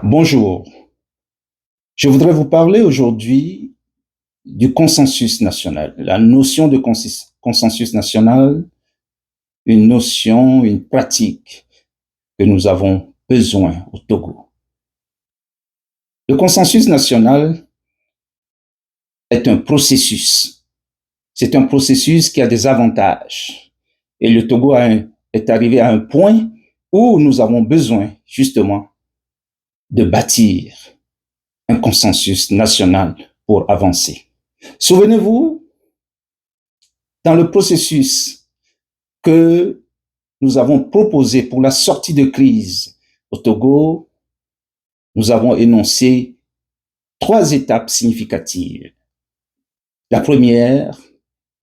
Bonjour, je voudrais vous parler aujourd'hui du consensus national. La notion de consensus national, une notion, une pratique que nous avons besoin au Togo. Le consensus national est un processus. C'est un processus qui a des avantages. Et le Togo est arrivé à un point où nous avons besoin justement de bâtir un consensus national pour avancer. Souvenez-vous, dans le processus que nous avons proposé pour la sortie de crise au Togo, nous avons énoncé 3 étapes significatives. La première,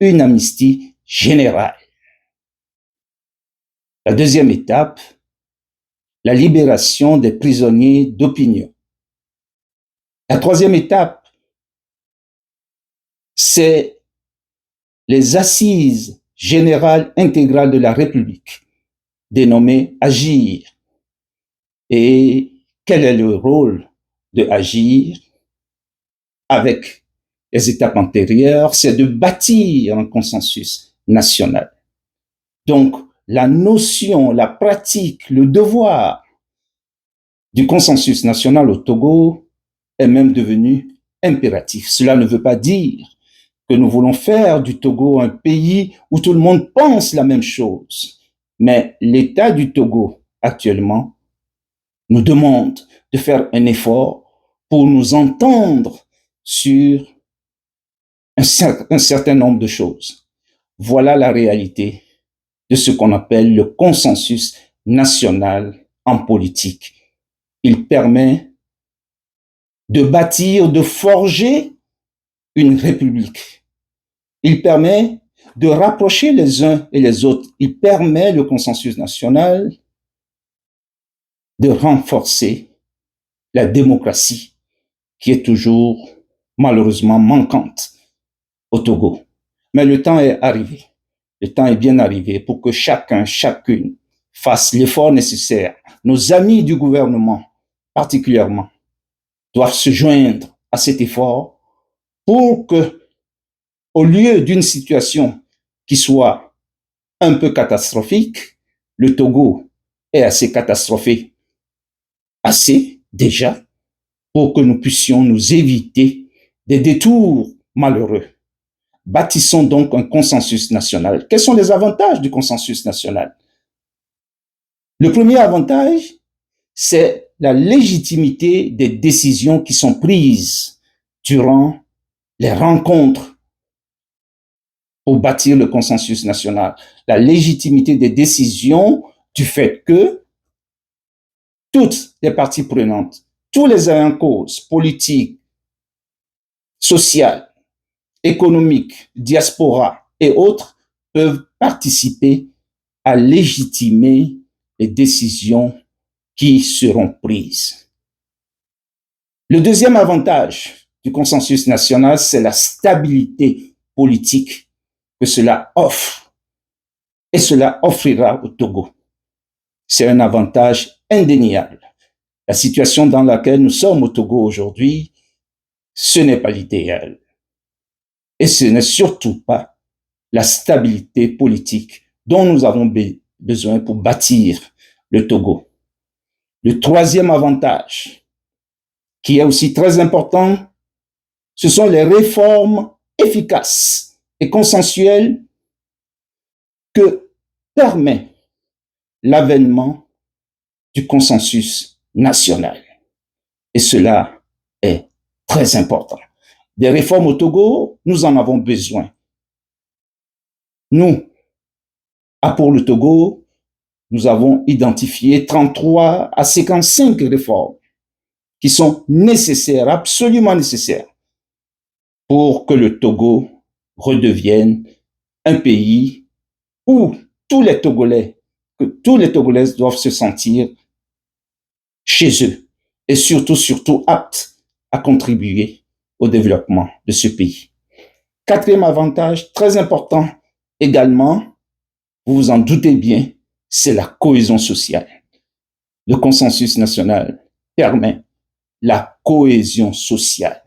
une amnistie générale. La deuxième étape, la libération des prisonniers d'opinion. La troisième étape, c'est les assises générales intégrales de la République, dénommées Agir. Et quel est le rôle de Agir avec les étapes antérieures? C'est de bâtir un consensus national. Donc, la notion, la pratique, le devoir du consensus national au Togo est même devenu impératif. Cela ne veut pas dire que nous voulons faire du Togo un pays où tout le monde pense la même chose. Mais l'État du Togo, actuellement, nous demande de faire un effort pour nous entendre sur un certain nombre de choses. Voilà la réalité de ce qu'on appelle le consensus national en politique. Il permet de bâtir, de forger une république. Il permet de rapprocher les uns et les autres. Il permet, le consensus national, de renforcer la démocratie qui est toujours malheureusement manquante au Togo. Mais le temps est arrivé. Le temps est bien arrivé pour que chacun, chacune fasse l'effort nécessaire. Nos amis du gouvernement, particulièrement, doivent se joindre à cet effort pour que, au lieu d'une situation qui soit un peu catastrophique, le Togo est assez catastrophé, assez déjà, pour que nous puissions nous éviter des détours malheureux. Bâtissons donc un consensus national. Quels sont les avantages du consensus national? Le premier avantage, c'est la légitimité des décisions qui sont prises durant les rencontres pour bâtir le consensus national. La légitimité des décisions du fait que toutes les parties prenantes, tous les ayants cause, politiques, sociales, économiques, diaspora et autres, peuvent participer à légitimer les décisions qui seront prises. Le deuxième avantage du consensus national, c'est la stabilité politique que cela offre. Et cela offrira au Togo. C'est un avantage indéniable. La situation dans laquelle nous sommes au Togo aujourd'hui, ce n'est pas l'idéal. Et ce n'est surtout pas la stabilité politique dont nous avons besoin pour bâtir le Togo. Le troisième avantage, qui est aussi très important, ce sont les réformes efficaces et consensuelles que permet l'avènement du consensus national. Et cela est très important. Des réformes au Togo, nous en avons besoin. Nous, pour le Togo, nous avons identifié 33 à 55 réformes qui sont nécessaires, absolument nécessaires, pour que le Togo redevienne un pays où tous les Togolais doivent se sentir chez eux et surtout aptes à contribuer au développement de ce pays. Quatrième avantage, très important également, vous vous en doutez bien, c'est la cohésion sociale. Le consensus national permet la cohésion sociale.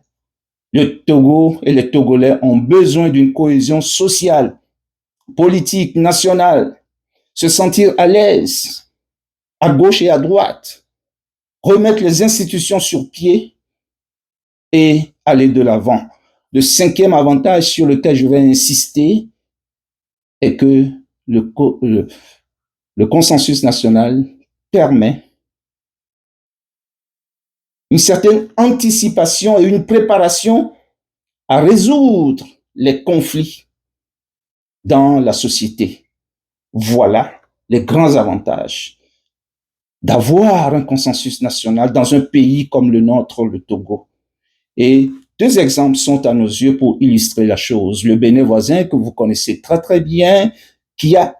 Le Togo et les Togolais ont besoin d'une cohésion sociale, politique, nationale, se sentir à l'aise, à gauche et à droite, remettre les institutions sur pied et aller de l'avant. Le cinquième avantage sur lequel je vais insister est que le consensus national permet une certaine anticipation et une préparation à résoudre les conflits dans la société. Voilà les grands avantages d'avoir un consensus national dans un pays comme le nôtre, le Togo. Et deux exemples sont à nos yeux pour illustrer la chose. Le Bénin voisin, que vous connaissez très très bien, qui a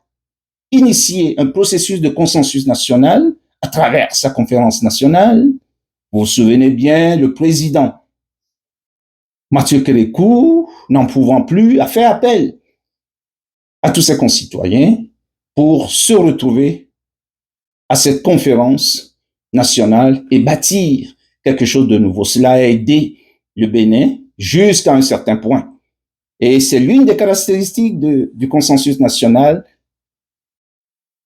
initié un processus de consensus national à travers sa conférence nationale. Vous vous souvenez bien, le président Mathieu Kérékou, n'en pouvant plus, a fait appel à tous ses concitoyens pour se retrouver à cette conférence nationale et bâtir quelque chose de nouveau. Cela a aidé le Bénin jusqu'à un certain point. Et c'est l'une des caractéristiques du consensus national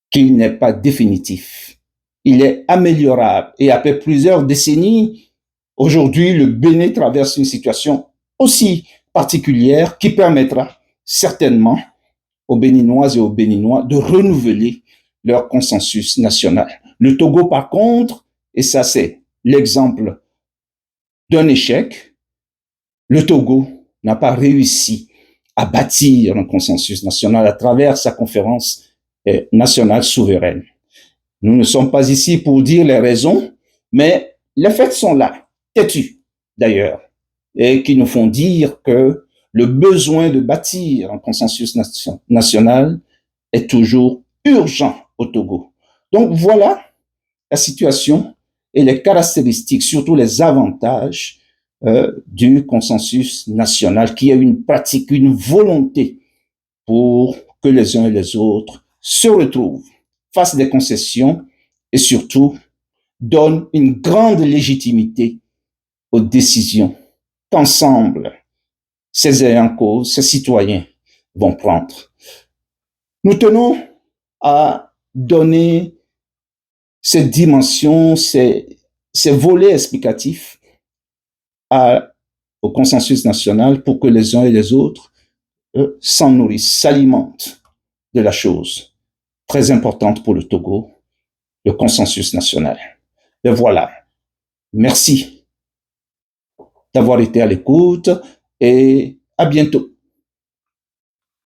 qu'il n'est pas définitif. Il est améliorable. Et après plusieurs décennies, aujourd'hui, le Bénin traverse une situation aussi particulière qui permettra certainement aux Béninoises et aux Béninois de renouveler leur consensus national. Le Togo, par contre, et ça c'est l'exemple d'un échec, le Togo n'a pas réussi à bâtir un consensus national à travers sa conférence nationale souveraine. Nous ne sommes pas ici pour dire les raisons, mais les faits sont là, têtus d'ailleurs, et qui nous font dire que le besoin de bâtir un consensus national est toujours urgent au Togo. Donc voilà la situation et les caractéristiques, surtout les avantages du consensus national, qui est une pratique, une volonté pour que les uns et les autres se retrouvent, fassent des concessions et surtout donnent une grande légitimité aux décisions qu'ensemble, ces ayants cause, ces citoyens vont prendre. Nous tenons à donner ces dimensions, ces volets explicatifs au consensus national pour que les uns et les autres s'en nourrissent, s'alimentent de la chose très importante pour le Togo, le consensus national. Et voilà. Merci d'avoir été à l'écoute et à bientôt.